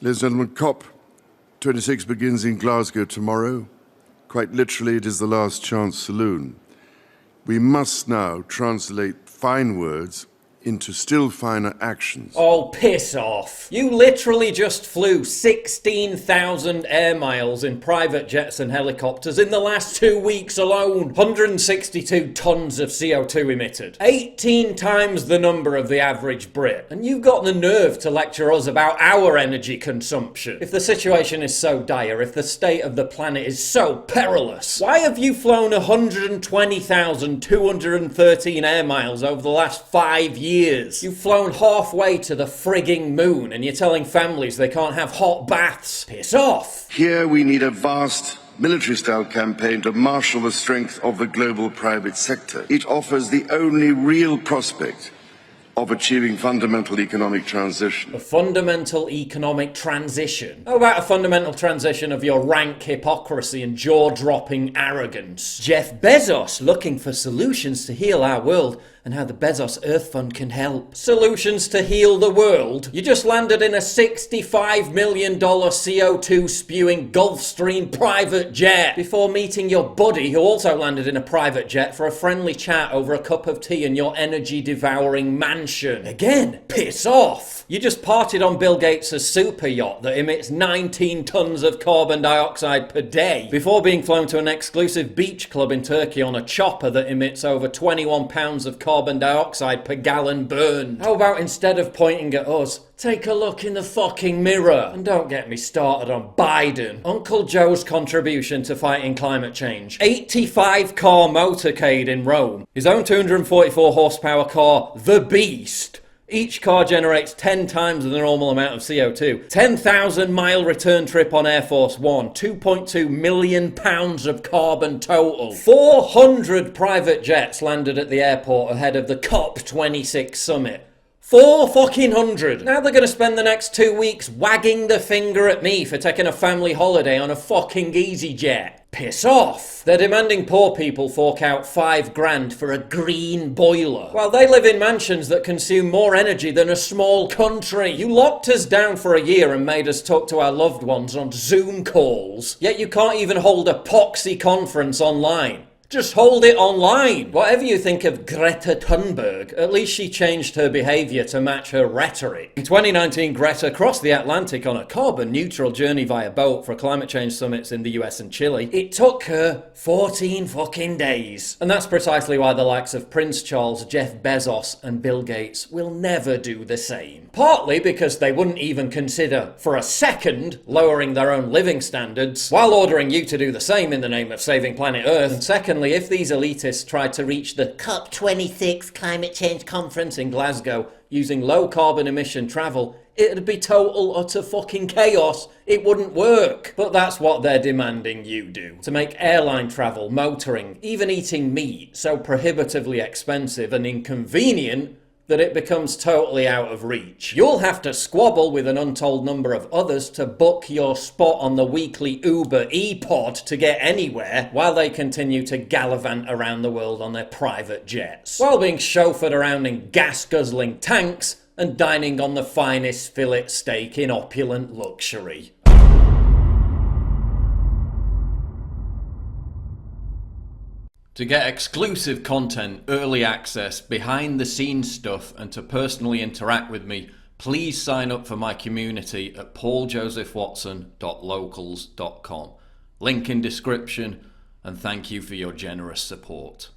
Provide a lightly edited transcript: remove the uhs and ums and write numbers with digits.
Ladies and gentlemen, COP26 begins in Glasgow tomorrow. Quite literally, it is the last chance saloon. We must now translate fine words into still finer actions. Oh, piss off. You literally just flew 16,000 air miles in private jets and helicopters in the last 2 weeks alone. 162 tons of CO2 emitted. 18 times the number of the average Brit. And you've got the nerve to lecture us about our energy consumption. If the situation is so dire, if the state of the planet is so perilous, why have you flown 120,213 air miles over the last 5 years? You've flown halfway to the frigging moon and you're telling families they can't have hot baths. Piss off. Here we need a vast military-style campaign to marshal the strength of the global private sector. It offers the only real prospect of achieving fundamental economic transition. A fundamental economic transition? How about a fundamental transition of your rank hypocrisy and jaw-dropping arrogance? Jeff Bezos looking for solutions to heal our world and how the Bezos Earth Fund can help. Solutions to heal the world? You just landed in a $65 million CO2 spewing Gulfstream private jet before meeting your buddy who also landed in a private jet for a friendly chat over a cup of tea in your energy devouring mansion. Again, piss off. You just partied on Bill Gates' super yacht that emits 19 tons of carbon dioxide per day before being flown to an exclusive beach club in Turkey on a chopper that emits over 21 pounds of carbon dioxide per gallon burned. How about instead of pointing at us, take a look in the fucking mirror? And don't get me started on Biden. Uncle Joe's contribution to fighting climate change. 85-car motorcade in Rome. His own 244 horsepower car, the Beast. Each car generates 10 times the normal amount of CO2. 10,000 mile return trip on Air Force One. 2.2 million pounds of carbon total. 400 private jets landed at the airport ahead of the COP26 summit. 400. Now they're going to spend the next 2 weeks wagging the finger at me for taking a family holiday on a fucking EasyJet. Piss off. They're demanding poor people fork out $5 grand for a green boiler, while they live in mansions that consume more energy than a small country. You locked us down for a year and made us talk to our loved ones on Zoom calls, yet you can't even hold a poxy conference online. Just hold it online. Whatever you think of Greta Thunberg, at least she changed her behaviour to match her rhetoric. In 2019, Greta crossed the Atlantic on a carbon-neutral journey via boat for climate change summits in the US and Chile. It took her 14 fucking days. And that's precisely why the likes of Prince Charles, Jeff Bezos and Bill Gates will never do the same. Partly because they wouldn't even consider, for a second, lowering their own living standards, while ordering you to do the same in the name of saving planet Earth. And secondly, if these elitists tried to reach the COP26 climate change conference in Glasgow using low carbon emission travel, it'd be total utter fucking chaos. It wouldn't work. But that's what they're demanding you do. To make airline travel, motoring, even eating meat so prohibitively expensive and inconvenient that it becomes totally out of reach. You'll have to squabble with an untold number of others to book your spot on the weekly Uber E-Pod to get anywhere, while they continue to gallivant around the world on their private jets, while being chauffeured around in gas-guzzling tanks and dining on the finest fillet steak in opulent luxury. To get exclusive content, early access, behind-the-scenes stuff, and to personally interact with me, please sign up for my community at pauljosephwatson.locals.com. Link in description, and thank you for your generous support.